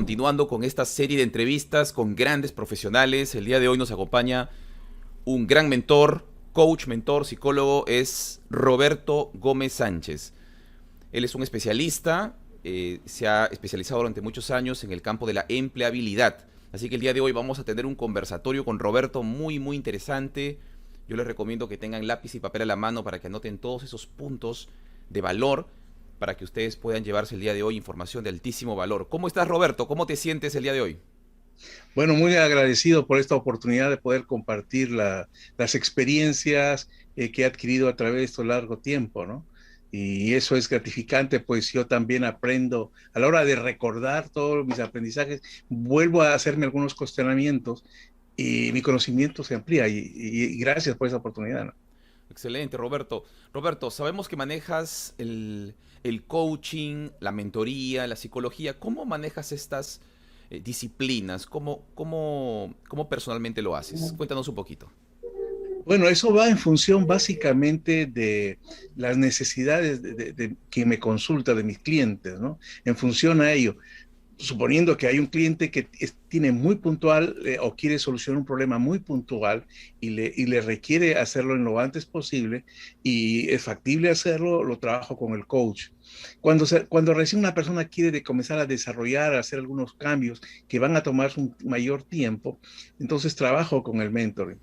continuando con esta serie de entrevistas con grandes profesionales. El día de hoy nos acompaña un gran mentor, coach, mentor, psicólogo, es Roberto Gómez Sánchez. Él es un especialista, se ha especializado durante muchos años en el campo de la empleabilidad. Así que el día de hoy vamos a tener un conversatorio con Roberto muy interesante. Yo les recomiendo que tengan lápiz y papel a la mano para que anoten todos esos puntos de valor para que ustedes puedan llevarse el día de hoy información de altísimo valor. ¿Cómo estás, Roberto? ¿Cómo te sientes el día de hoy? Bueno, muy agradecido por esta oportunidad de poder compartir las experiencias que he adquirido a través de este largo tiempo, ¿no? Y eso es gratificante, pues yo también aprendo, a la hora de recordar todos mis aprendizajes, vuelvo a hacerme algunos cuestionamientos y mi conocimiento se amplía y gracias por esa oportunidad, ¿no? Excelente, Roberto. Roberto, sabemos que manejas el coaching, la mentoría, la psicología. ¿Cómo manejas estas disciplinas? ¿Cómo personalmente lo haces? Cuéntanos un poquito. Bueno, eso va en función básicamente de las necesidades de quien me consulta, de mis clientes, ¿no? En función a ello. Suponiendo que hay un cliente que tiene muy puntual o quiere solucionar un problema muy puntual y le requiere hacerlo en lo antes posible y es factible hacerlo, lo trabajo con el coach. Cuando recién una persona quiere comenzar a desarrollar, a hacer algunos cambios que van a tomar un mayor tiempo, entonces trabajo con el mentoring.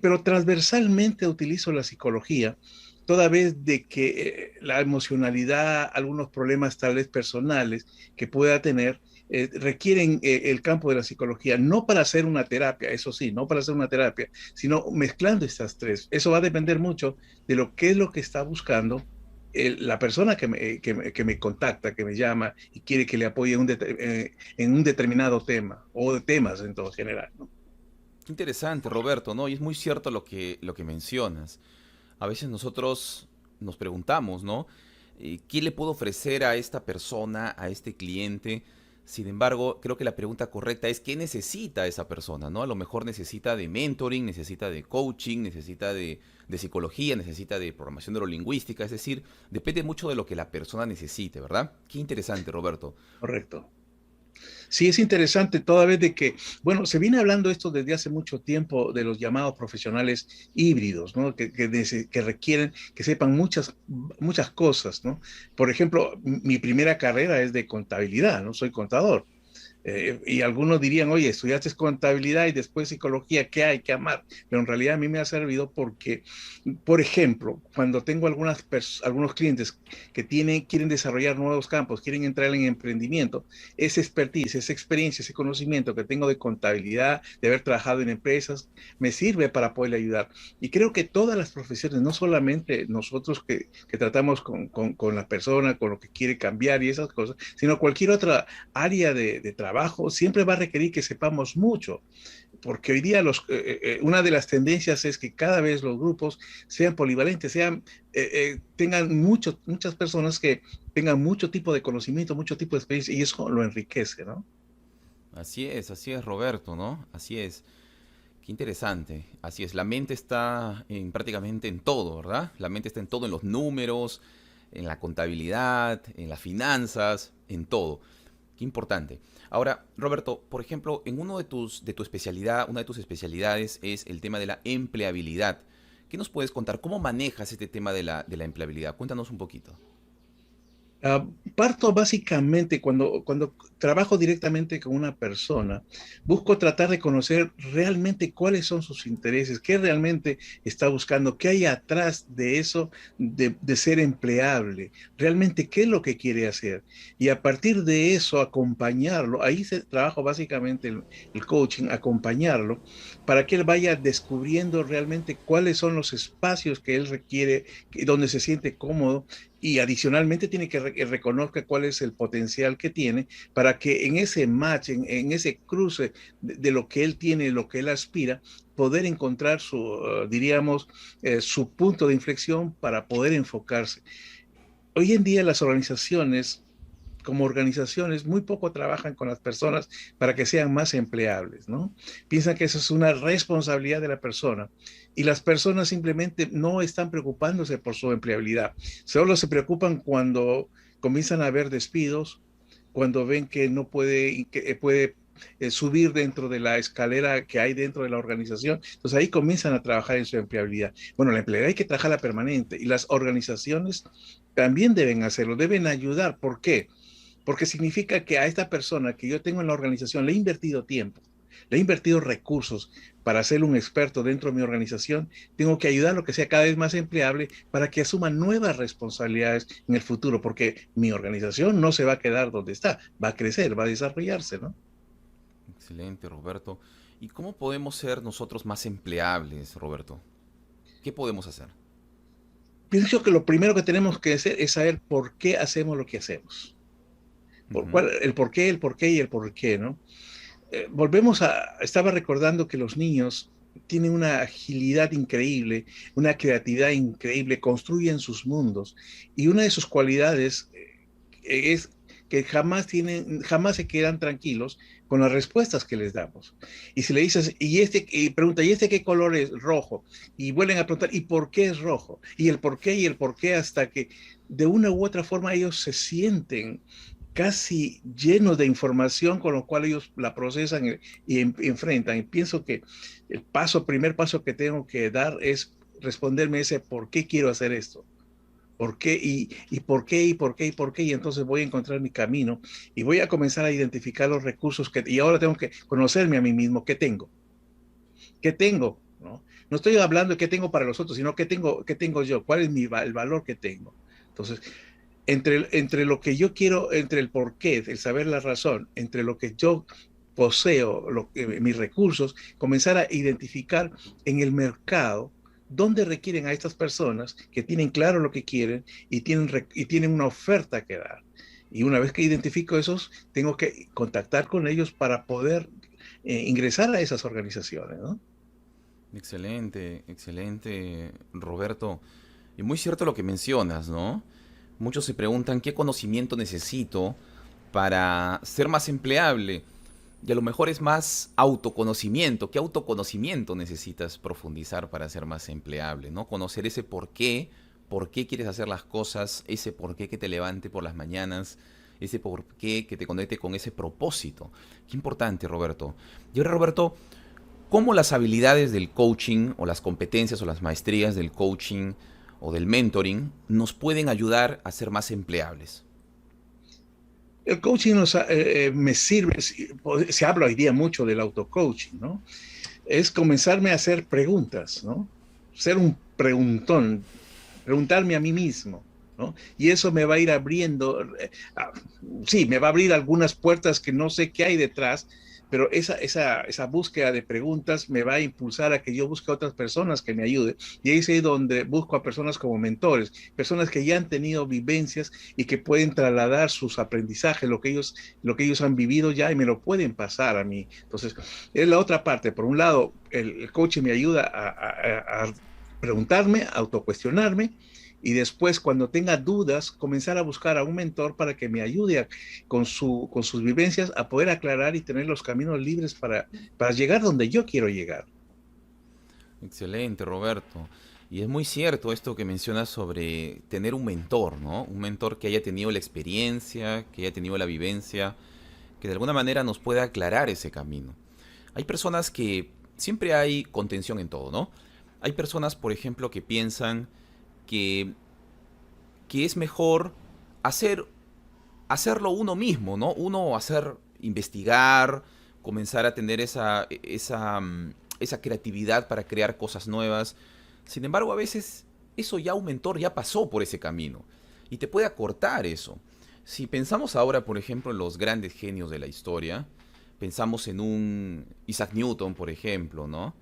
Pero transversalmente utilizo la psicología, toda vez de que la emocionalidad, algunos problemas tal vez personales que pueda tener, requieren el campo de la psicología, no para hacer una terapia, eso sí, no para hacer una terapia, sino mezclando estas tres. Eso va a depender mucho de lo que es lo que está buscando la persona que me contacta, que me llama y quiere que le apoye en un determinado tema o de temas en todo general, ¿no? Qué interesante, Roberto, ¿no? Y es muy cierto lo que mencionas. A veces nosotros nos preguntamos, ¿no? ¿Qué le puedo ofrecer a esta persona, a este cliente? Sin embargo, creo que la pregunta correcta es ¿qué necesita esa persona, ¿no? A lo mejor necesita de mentoring, necesita de coaching, necesita de psicología, necesita de programación neurolingüística, es decir, depende mucho de lo que la persona necesite, ¿verdad? Qué interesante, Roberto. Correcto. Sí, es interesante toda vez de que, bueno, se viene hablando esto desde hace mucho tiempo de los llamados profesionales híbridos, ¿no? Que requieren que sepan muchas cosas, ¿no? Por ejemplo, mi primera carrera es de contabilidad, ¿no? Soy contador. Y algunos dirían, oye, estudiaste contabilidad y después psicología, ¿qué hay que amar? Pero en realidad a mí me ha servido porque, por ejemplo, cuando tengo algunos clientes que quieren desarrollar nuevos campos, quieren entrar en emprendimiento, esa expertise, esa experiencia, ese conocimiento que tengo de contabilidad, de haber trabajado en empresas, me sirve para poderle ayudar. Y creo que todas las profesiones, no solamente nosotros que tratamos con la persona, con lo que quiere cambiar y esas cosas, sino cualquier otra área de trabajo siempre va a requerir que sepamos mucho, porque hoy día una de las tendencias es que cada vez los grupos sean polivalentes, tengan muchas personas que tengan mucho tipo de conocimiento, mucho tipo de experiencia, y eso lo enriquece, ¿no? Así es, Roberto, ¿no? Así es. Qué interesante. Así es, la mente está prácticamente en todo, ¿verdad? La mente está en todo, en los números, en la contabilidad, en las finanzas, en todo. Qué importante. Ahora, Roberto, por ejemplo, en de tu especialidad, una de tus especialidades es el tema de la empleabilidad. ¿Qué nos puedes contar? ¿Cómo manejas este tema de la empleabilidad? Cuéntanos un poquito. Uh, Parto básicamente cuando trabajo directamente con una persona, busco tratar de conocer realmente cuáles son sus intereses, qué realmente está buscando, qué hay atrás de eso de ser empleable, realmente qué es lo que quiere hacer. Y a partir de eso, acompañarlo, ahí se trabajo básicamente el coaching, acompañarlo para que él vaya descubriendo realmente cuáles son los espacios que él requiere, donde se siente cómodo y adicionalmente tiene que reconozca cuál es el potencial que tiene para que en ese match, en ese cruce de lo que él tiene, lo que él aspira, poder encontrar diríamos, su punto de inflexión para poder enfocarse. Hoy en día las organizaciones como organizaciones muy poco trabajan con las personas para que sean más empleables, ¿no? Piensan que eso es una responsabilidad de la persona y las personas simplemente no están preocupándose por su empleabilidad. Solo se preocupan cuando comienzan a haber despidos cuando ven que no puede, que puede subir dentro de la escalera que hay dentro de la organización. Entonces ahí comienzan a trabajar en su empleabilidad. Bueno, la empleabilidad hay que trabajarla permanente y las organizaciones también deben hacerlo, deben ayudar. ¿Por qué? Porque significa que a esta persona que yo tengo en la organización le he invertido tiempo, le he invertido recursos para ser un experto dentro de mi organización, tengo que ayudarlo a que sea cada vez más empleable para que asuma nuevas responsabilidades en el futuro, porque mi organización no se va a quedar donde está, va a crecer, va a desarrollarse, ¿no? Excelente, Roberto. ¿Y cómo podemos ser nosotros más empleables, Roberto? ¿Qué podemos hacer? Pienso que lo primero que tenemos que hacer es saber por qué hacemos lo que hacemos. Ujú. El por qué y el por qué, ¿no? Volvemos a, estaba recordando que los niños tienen una agilidad increíble, una creatividad increíble, construyen sus mundos y una de sus cualidades es que jamás se quedan tranquilos con las respuestas que les damos. Y si le dices, y pregunta, ¿y este qué color es? Rojo. Y vuelven a preguntar, ¿y por qué es rojo? Y el por qué, hasta que de una u otra forma ellos se sienten casi llenos de información con lo cual ellos la procesan y enfrentan. Y pienso que primer paso que tengo que dar es responderme ese por qué quiero hacer esto. ¿Por qué? Y por qué, y por qué, y por qué. Y entonces voy a encontrar mi camino y voy a comenzar a identificar los recursos y ahora tengo que conocerme a mí mismo. ¿Qué tengo? ¿No? No estoy hablando de qué tengo para los otros, sino qué tengo yo, cuál es el valor que tengo. Entonces, entre lo que yo quiero, entre el por qué, el saber la razón, entre lo que yo poseo, mis recursos, comenzar a identificar en el mercado dónde requieren a estas personas que tienen claro lo que quieren y tienen una oferta que dar. Y una vez que identifico esos, tengo que contactar con ellos para poder ingresar a esas organizaciones, ¿no? Excelente, excelente, Roberto. Y muy cierto lo que mencionas, ¿no? Muchos se preguntan qué conocimiento necesito para ser más empleable. Y a lo mejor es más autoconocimiento. ¿Qué autoconocimiento necesitas profundizar para ser más empleable? ¿No? Conocer ese por qué quieres hacer las cosas, ese por qué que te levante por las mañanas, ese por qué que te conecte con ese propósito. Qué importante, Roberto. Y ahora, Roberto, ¿cómo las habilidades del coaching o las competencias o las maestrías del coaching o del mentoring nos pueden ayudar a ser más empleables? El coaching me sirve, se habla hoy día mucho del auto-coaching, ¿no? Es comenzarme a hacer preguntas, ¿no? Ser un preguntón, preguntarme a mí mismo, ¿no? Y eso me va a ir abriendo, sí, me va a abrir algunas puertas que no sé qué hay detrás, pero esa búsqueda de preguntas me va a impulsar a que yo busque a otras personas que me ayuden. Y ahí es ahí donde busco a personas como mentores, personas que ya han tenido vivencias y que pueden trasladar sus aprendizajes, lo que ellos han vivido ya y me lo pueden pasar a mí. Entonces, es la otra parte. Por un lado, el coaching me ayuda a preguntarme, a autocuestionarme y después cuando tenga dudas comenzar a buscar a un mentor para que me ayude con sus vivencias a poder aclarar y tener los caminos libres para llegar donde yo quiero llegar. Excelente, Roberto. Y es muy cierto esto que mencionas sobre tener un mentor, ¿no? Un mentor que haya tenido la experiencia, que haya tenido la vivencia, que de alguna manera nos pueda aclarar ese camino. Hay personas que siempre hay contención en todo, ¿no? Hay personas, por ejemplo, que piensan que, que es mejor hacer, hacerlo uno mismo, ¿no? Uno hacer, investigar, comenzar a tener esa creatividad para crear cosas nuevas. Sin embargo, a veces eso ya un mentor ya pasó por ese camino y te puede acortar eso. Si pensamos ahora, por ejemplo, en los grandes genios de la historia, pensamos en un Isaac Newton, por ejemplo, ¿no?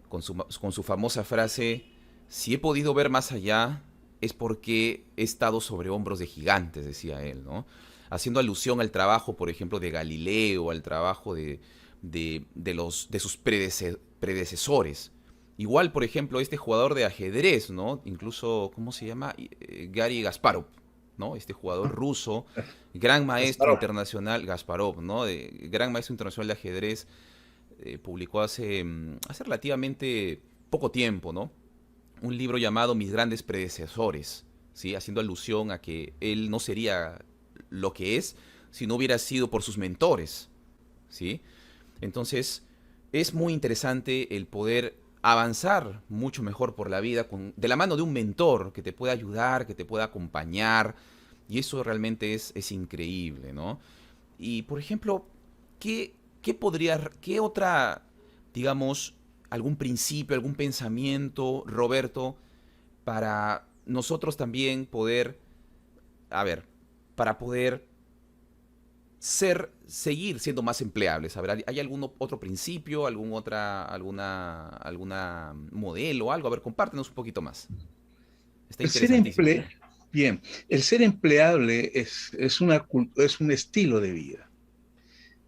Con su famosa frase, si he podido ver más allá, es porque he estado sobre hombros de gigantes, decía él, ¿no? Haciendo alusión al trabajo, por ejemplo, de Galileo, al trabajo de sus predecesores. Igual, por ejemplo, este jugador de ajedrez, ¿no? Incluso, ¿cómo se llama? Gary Kasparov, ¿no? Este jugador ruso, gran maestro Kasparov. internacional, Kasparov, ¿no? Gran maestro internacional de ajedrez, publicó hace relativamente poco tiempo, ¿no? Un libro llamado Mis grandes predecesores, ¿sí? Haciendo alusión a que él no sería lo que es si no hubiera sido por sus mentores, ¿sí? Entonces, es muy interesante el poder avanzar mucho mejor por la vida de la mano de un mentor que te pueda ayudar, que te pueda acompañar, y eso realmente es increíble, ¿no? Y, por ejemplo, qué otra, digamos, algún principio, algún pensamiento, Roberto, para nosotros también poder, a ver, para poder seguir siendo más empleables? A ver, ¿hay algún otro principio, alguna modelo, algo? A ver, compártenos un poquito más. Está El ser interesantísimo. bien, el ser empleable es un estilo de vida.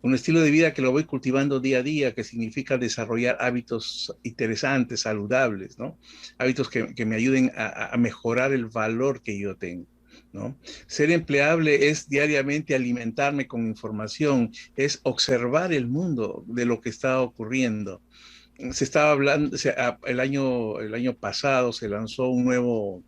Un estilo de vida que lo voy cultivando día a día, que significa desarrollar hábitos interesantes, saludables, ¿no? Hábitos que me ayuden a mejorar el valor que yo tengo, ¿no? Ser empleable es diariamente alimentarme con información, es observar el mundo de lo que está ocurriendo. Se estaba hablando, el año pasado se lanzó un nuevo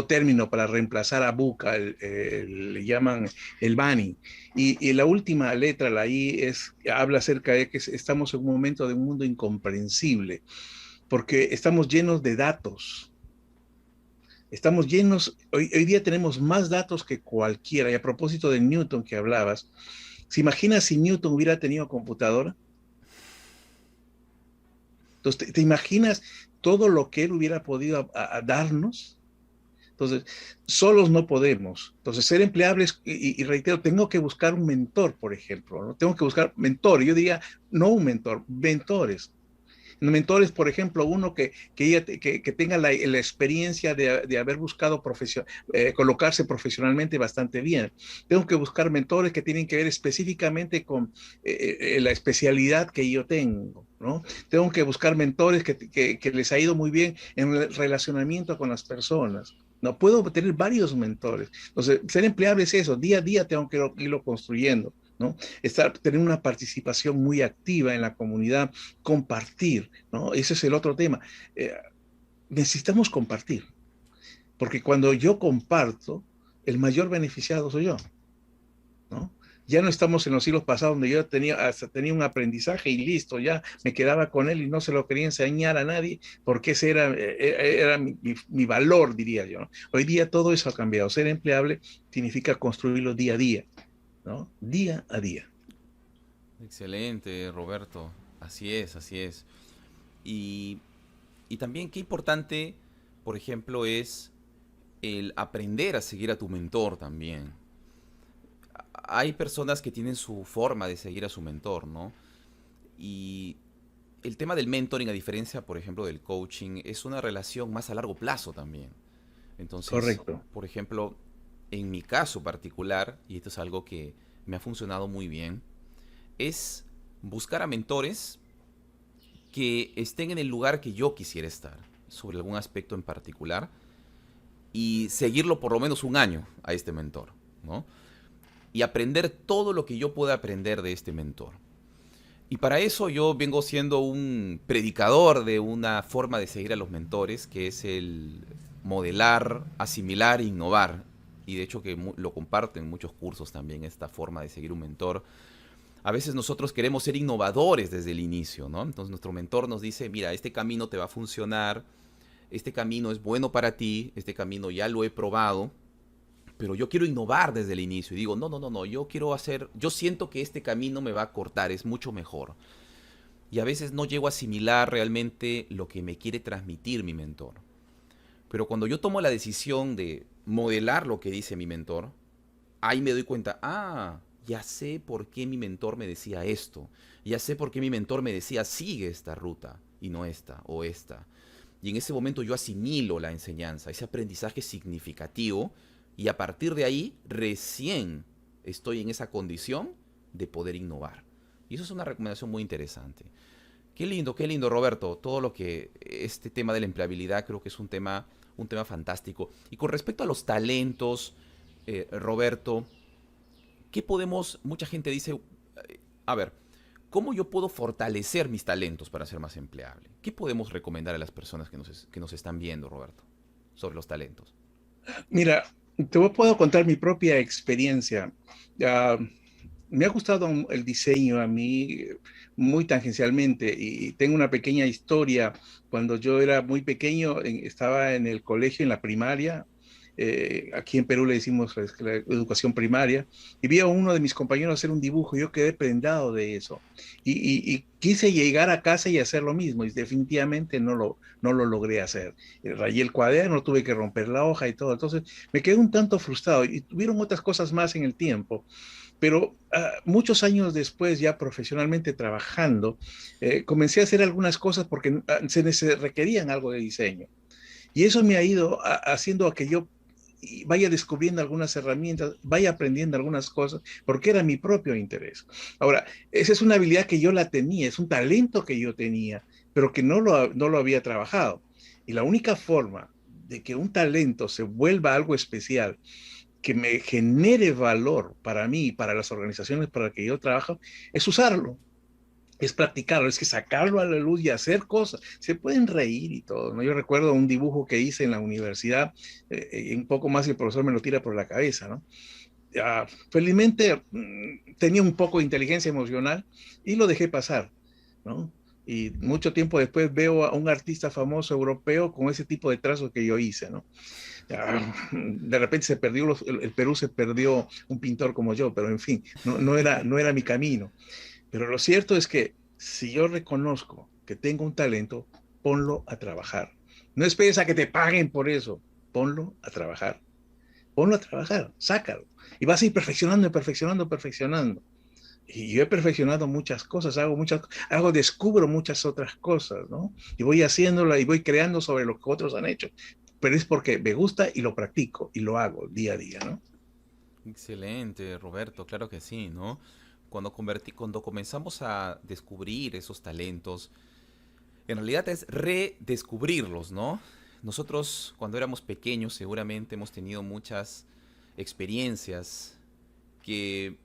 término para reemplazar a buca, le llaman el BANI. Y la última letra, la I, habla acerca de que estamos en un momento de un mundo incomprensible, porque estamos llenos de datos. Estamos llenos, hoy día tenemos más datos que cualquiera. Y a propósito de Newton que hablabas, ¿se imagina si Newton hubiera tenido computadora? Entonces, ¿te imaginas todo lo que él hubiera podido a darnos? Entonces, solos no podemos. Entonces, ser empleables, y reitero, tengo que buscar un mentor, por ejemplo, ¿no? Tengo que buscar mentores. Yo diría, no un mentor, mentores. Mentores, por ejemplo, uno que tenga la experiencia de haber buscado colocarse profesionalmente bastante bien. Tengo que buscar mentores que tienen que ver específicamente con la especialidad que yo tengo, ¿no? Tengo que buscar mentores que les ha ido muy bien en el relacionamiento con las personas. No puedo tener varios mentores. Entonces, ser empleable es eso. Día a día tengo que irlo construyendo, ¿no? Tener una participación muy activa en la comunidad, compartir, ¿no? Ese es el otro tema. Necesitamos compartir, porque cuando yo comparto, el mayor beneficiado soy yo, ¿no? Ya no estamos en los siglos pasados donde yo hasta tenía un aprendizaje y listo, ya me quedaba con él y no se lo quería enseñar a nadie porque ese era mi valor, diría yo, ¿no? Hoy día todo eso ha cambiado. Ser empleable significa construirlo día a día, ¿no? Día a día. Excelente, Roberto. Así es, así es. Y, y también qué importante, por ejemplo, es el aprender a seguir a tu mentor también. Hay personas que tienen su forma de seguir a su mentor, ¿no? Y el tema del mentoring, a diferencia, por ejemplo, del coaching, es una relación más a largo plazo también. Entonces, Correcto. por ejemplo, en mi caso particular, y esto es algo que me ha funcionado muy bien, es buscar a mentores que estén en el lugar que yo quisiera estar, sobre algún aspecto en particular, y seguirlo por lo menos un año a este mentor, ¿no? Y aprender todo lo que yo pueda aprender de este mentor. Y para eso yo vengo siendo un predicador de una forma de seguir a los mentores, que es el modelar, asimilar e innovar. Y de hecho que lo comparto en muchos cursos también, esta forma de seguir un mentor. A veces nosotros queremos ser innovadores desde el inicio, ¿no? Entonces nuestro mentor nos dice, mira, este camino te va a funcionar, este camino es bueno para ti, este camino ya lo he probado, pero yo quiero innovar desde el inicio. Y digo, no, no, no, no, yo siento que este camino me va a cortar, es mucho mejor. Y a veces no llego a asimilar realmente lo que me quiere transmitir mi mentor. Pero cuando yo tomo la decisión de modelar lo que dice mi mentor, ahí me doy cuenta, ya sé por qué mi mentor me decía esto. Ya sé por qué mi mentor me decía, sigue esta ruta y no esta o esta. Y en ese momento yo asimilo la enseñanza, ese aprendizaje significativo, y a partir de ahí recién estoy en esa condición de poder innovar. Y eso es una recomendación muy interesante. Qué lindo, Roberto. Todo lo que este tema de la empleabilidad creo que es un tema fantástico. Y con respecto a los talentos, Roberto, mucha gente dice, a ver, ¿cómo yo puedo fortalecer mis talentos para ser más empleable? ¿Qué podemos recomendar a las personas que nos están viendo, Roberto, sobre los talentos? Mira, Puedo contar mi propia experiencia. Ah, Me ha gustado el diseño a mí muy tangencialmente y tengo una pequeña historia. Cuando yo era muy pequeño, estaba en el colegio, en la primaria. Aquí en Perú le decimos la educación primaria, y vi a uno de mis compañeros hacer un dibujo y yo quedé prendado de eso. Y quise llegar a casa y hacer lo mismo y definitivamente no lo logré hacer. Rayé el cuaderno, tuve que romper la hoja y todo. Entonces me quedé un tanto frustrado y tuvieron otras cosas más en el tiempo. Pero muchos años después, ya profesionalmente trabajando, comencé a hacer algunas cosas porque se requerían algo de diseño. Y eso me ha ido haciendo a que yo vaya descubriendo algunas herramientas, vaya aprendiendo algunas cosas, porque era mi propio interés. Ahora, esa es una habilidad que yo la tenía, es un talento que yo tenía, pero que no lo había trabajado. Y la única forma de que un talento se vuelva algo especial, que me genere valor para mí y para las organizaciones para las que yo trabajo, es usarlo, es practicarlo, es que sacarlo a la luz y hacer cosas. Se pueden reír y todo, ¿no? Yo recuerdo un dibujo que hice en la universidad, un poco más y el profesor me lo tira por la cabeza, ¿no? Felizmente tenía un poco de inteligencia emocional y lo dejé pasar, ¿no? Y mucho tiempo después veo a un artista famoso europeo con ese tipo de trazos que yo hice, ¿no? De repente se perdió, el Perú se perdió un pintor como yo, pero en fin, no era mi camino. Pero lo cierto es que si yo reconozco que tengo un talento, ponlo a trabajar. No esperes a que te paguen por eso, ponlo a trabajar. Ponlo a trabajar, sácalo. Y vas a ir perfeccionando, perfeccionando, perfeccionando. Y yo he perfeccionado muchas cosas, descubro muchas otras cosas, ¿no? Y voy haciéndola y voy creando sobre lo que otros han hecho. Pero es porque me gusta y lo practico y lo hago día a día, ¿no? Excelente, Roberto, claro que sí, ¿no? Cuando comenzamos a descubrir esos talentos, en realidad es redescubrirlos, ¿no? Nosotros cuando éramos pequeños seguramente hemos tenido muchas experiencias que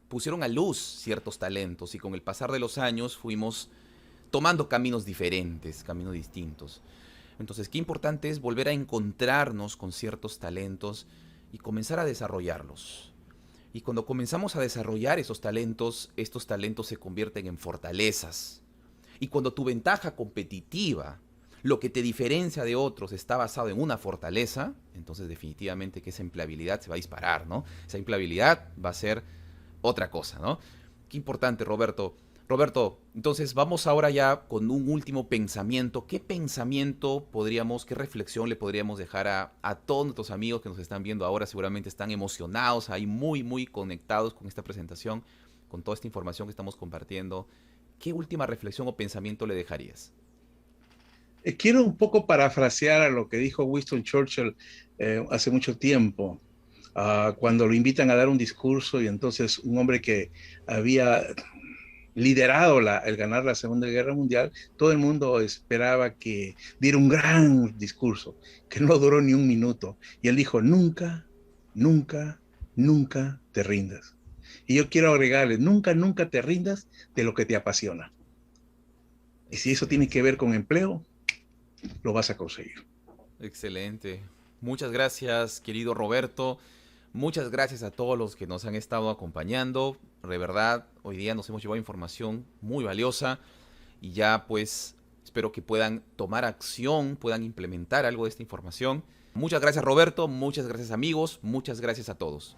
pusieron a luz ciertos talentos y con el pasar de los años fuimos tomando caminos diferentes, caminos distintos. Entonces, qué importante es volver a encontrarnos con ciertos talentos y comenzar a desarrollarlos. Y cuando comenzamos a desarrollar esos talentos, estos talentos se convierten en fortalezas. Y cuando tu ventaja competitiva, lo que te diferencia de otros, está basado en una fortaleza, entonces definitivamente que esa empleabilidad se va a disparar, ¿no? Esa empleabilidad va a ser otra cosa, ¿no? Qué importante, Roberto. Roberto, entonces vamos ahora ya con un último pensamiento. ¿Qué pensamiento podríamos, qué reflexión le podríamos dejar a todos nuestros amigos que nos están viendo ahora? Seguramente están emocionados, ahí muy conectados con esta presentación, con toda esta información que estamos compartiendo. ¿Qué última reflexión o pensamiento le dejarías? Quiero un poco parafrasear a lo que dijo Winston Churchill hace mucho tiempo, cuando lo invitan a dar un discurso y entonces un hombre que había liderado el ganar la Segunda Guerra Mundial, todo el mundo esperaba que diera un gran discurso, que no duró ni un minuto. Y él dijo, nunca, nunca, nunca te rindas. Y yo quiero agregarle, nunca, nunca te rindas de lo que te apasiona. Y si eso tiene Excelente. que ver con empleo, lo vas a conseguir. Excelente. Muchas gracias, querido Roberto. Muchas gracias a todos los que nos han estado acompañando. De verdad, hoy día nos hemos llevado información muy valiosa y ya pues espero que puedan tomar acción, puedan implementar algo de esta información. Muchas gracias, Roberto. Muchas gracias, amigos. Muchas gracias a todos.